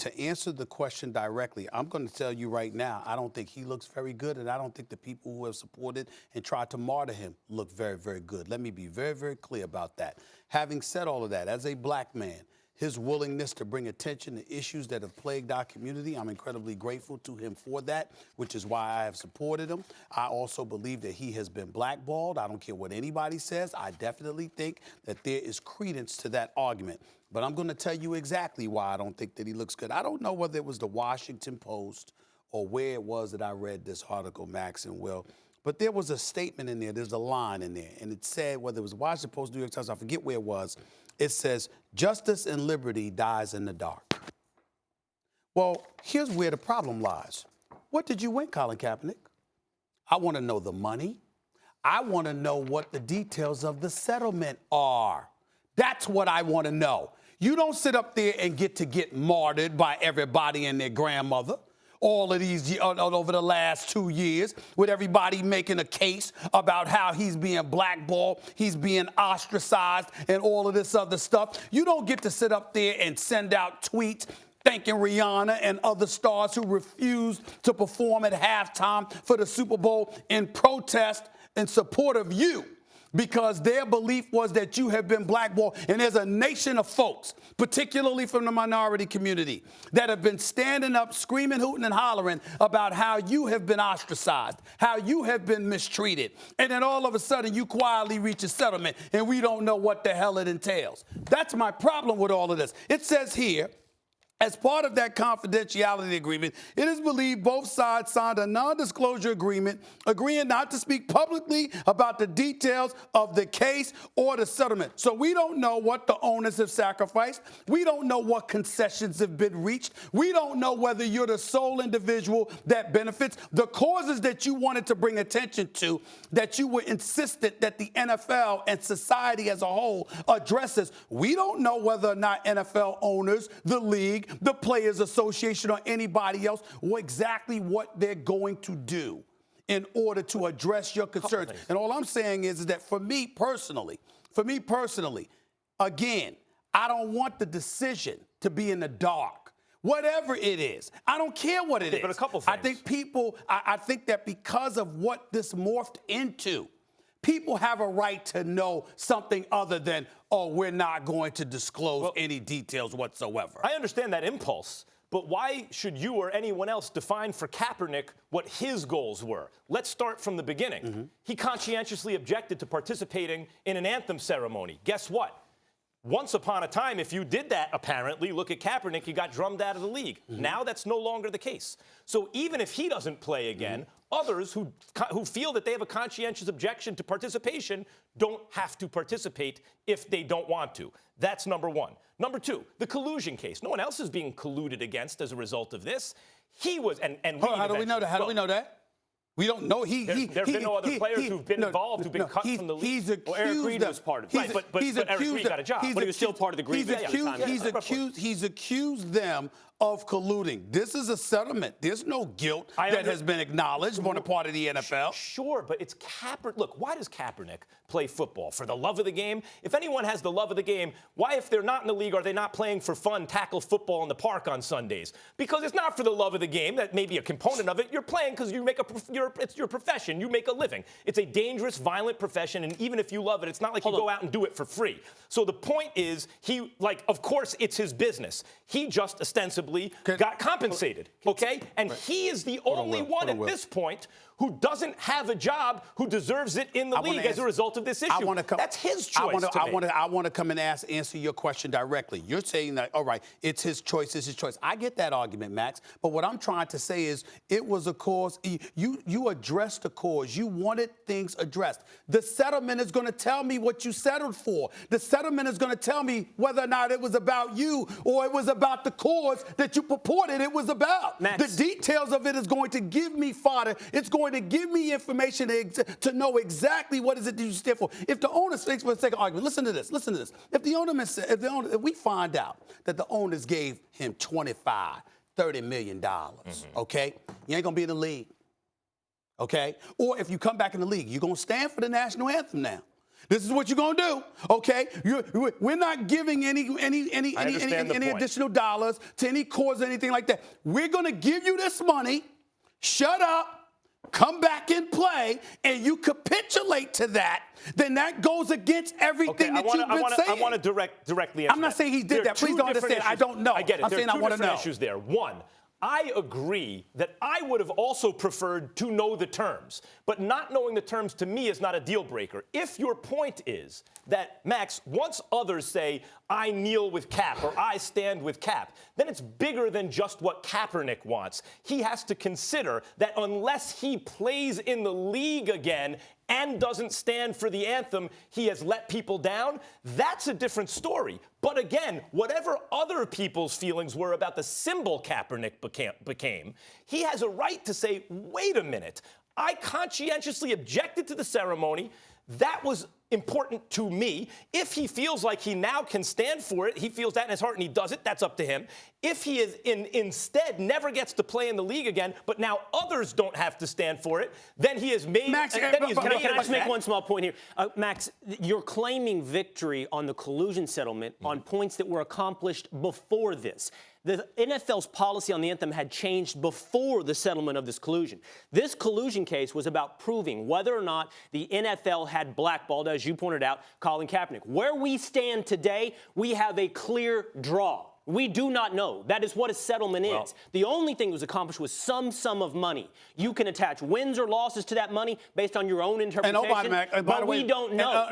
to answer the question directly, I'm going to tell you right now, I don't think he looks very good, and I don't think the people who have supported and tried to martyr him look very, very good. Let me be very, very clear about that. Having said all of that, as a black man, his willingness to bring attention to issues that have plagued our community, I'm incredibly grateful to him for that, which is why I have supported him. I also believe that he has been blackballed. I don't care what anybody says. I definitely think that there is credence to that argument. But I'm going to tell you exactly why I don't think that he looks good. I don't know whether it was the Washington Post or where it was that I read this article, Max and Will, but there was a statement in there. There's a line in there, and it said, whether it was Washington Post, New York Times, I forget where it was. It says, justice and liberty dies in the dark. Well, here's where the problem lies. What did you win, Colin Kaepernick? I want to know the money. I want to know what the details of the settlement are. That's what I want to know. You don't sit up there and get martyred by everybody and their grandmother. All of these over the last 2 years, with everybody making a case about how he's being blackballed, he's being ostracized, and all of this other stuff. You don't get to sit up there and send out tweets thanking Rihanna and other stars who refused to perform at halftime for the Super Bowl in protest in support of you, because their belief was that you have been blackballed. And there's a nation of folks, particularly from the minority community, that have been standing up, screaming, hooting, and hollering about how you have been ostracized, how you have been mistreated. And then all of a sudden, you quietly reach a settlement, and we don't know what the hell it entails. That's my problem with all of this. It says here, as part of that confidentiality agreement, it is believed both sides signed a non-disclosure agreement agreeing not to speak publicly about the details of the case or the settlement. So we don't know what the owners have sacrificed. We don't know what concessions have been reached. We don't know whether you're the sole individual that benefits. The causes that you wanted to bring attention to, that you were insistent that the NFL and society as a whole addresses. We don't know whether or not NFL owners, the league, the Players Association, or anybody else, exactly what they're going to do in order to address your concerns. And all I'm saying is that for me personally, again, I don't want the decision to be in the dark. Whatever it is, I don't care what it is. But a couple things. I think that because of what this morphed into, people have a right to know something other than, oh, we're not going to disclose any details whatsoever. I understand that impulse, but why should you or anyone else define for Kaepernick what his goals were? Let's start from the beginning. Mm-hmm. He conscientiously objected to participating in an anthem ceremony. Guess what? Once upon a time, if you did that, apparently, look at Kaepernick, you got drummed out of the league. Mm-hmm. Now that's no longer the case. So even if he doesn't play again, others who feel that they have a conscientious objection to participation don't have to participate if they don't want to. That's number one. Number two, the collusion case. No one else is being colluded against as a result of this. He was, and how do we know that? How do we know that? We don't know. There have been no other players who've been involved, who've been cut from the league. He's accused Eric Reed was part of it. But Eric Reed got a job. But he was still part of the agreement. He's accused them of colluding. This is a settlement. There's no guilt that has been acknowledged on the part of the NFL. Sure, but it's Kaepernick. Look, why does Kaepernick play football? For the love of the game? If anyone has the love of the game, why, if they're not in the league, are they not playing for fun, tackle football in the park on Sundays? Because it's not for the love of the game. That may be a component of it. You're playing because it's your profession. You make a living. It's a dangerous, violent profession, and even if you love it, it's not like you go out and do it for free. So the point is, of course, it's his business. He just ostensibly got compensated, okay? And he is the only one at this point who doesn't have a job who deserves it in the league as a result of this issue. That's his choice. I want to come and answer your question directly. You're saying that, all right, it's his choice, it's his choice. I get that argument, Max, but what I'm trying to say is it was a cause. You addressed the cause. You wanted things addressed. The settlement is going to tell me what you settled for. The settlement is going to tell me whether or not it was about you or it was about the cause that you purported it was about. Max. The details of it is going to give me fodder. It's going to give me information to know exactly what is it that you stand for. If the owners, for the sake of argument, listen to this. If we find out that the owners gave him $25, $30 million, okay, you ain't gonna be in the league, okay? Or if you come back in the league, you're gonna stand for the national anthem now. This is what you're gonna do, okay? We're not giving any point. additional dollars to any cause or anything like that. We're gonna give you this money. Shut up. Come back and play, and you capitulate to that. Then that goes against everything that you've been saying. I want to directly answer I'm not saying he did that. Please don't understand. I don't know. I get it. I'm saying I want to know. There are two different issues there. One, I agree that I would have also preferred to know the terms, but not knowing the terms to me is not a deal breaker. If your point is that, Max, once others say, I kneel with Cap or I stand with Cap, then it's bigger than just what Kaepernick wants. He has to consider that unless he plays in the league again and doesn't stand for the anthem, he has let people down. That's a different story. But again, whatever other people's feelings were about the symbol Kaepernick became, he has a right to say, wait a minute, I conscientiously objected to the ceremony. That was important to me. If he feels like he now can stand for it, he feels that in his heart and he does it, that's up to him. If he is instead never gets to play in the league again, but now others don't have to stand for it, then he has made... Max, can I just make one small point here? Max, you're claiming victory on the collusion settlement on points that were accomplished before this. The NFL's policy on the anthem had changed before the settlement of this collusion. This collusion case was about proving whether or not the NFL had blackballed, as you pointed out, Colin Kaepernick. Where we stand today, we have a clear draw. We do not know. That is what a settlement is. The only thing that was accomplished was some sum of money. You can attach wins or losses to that money based on your own interpretation, and by the way, we don't know.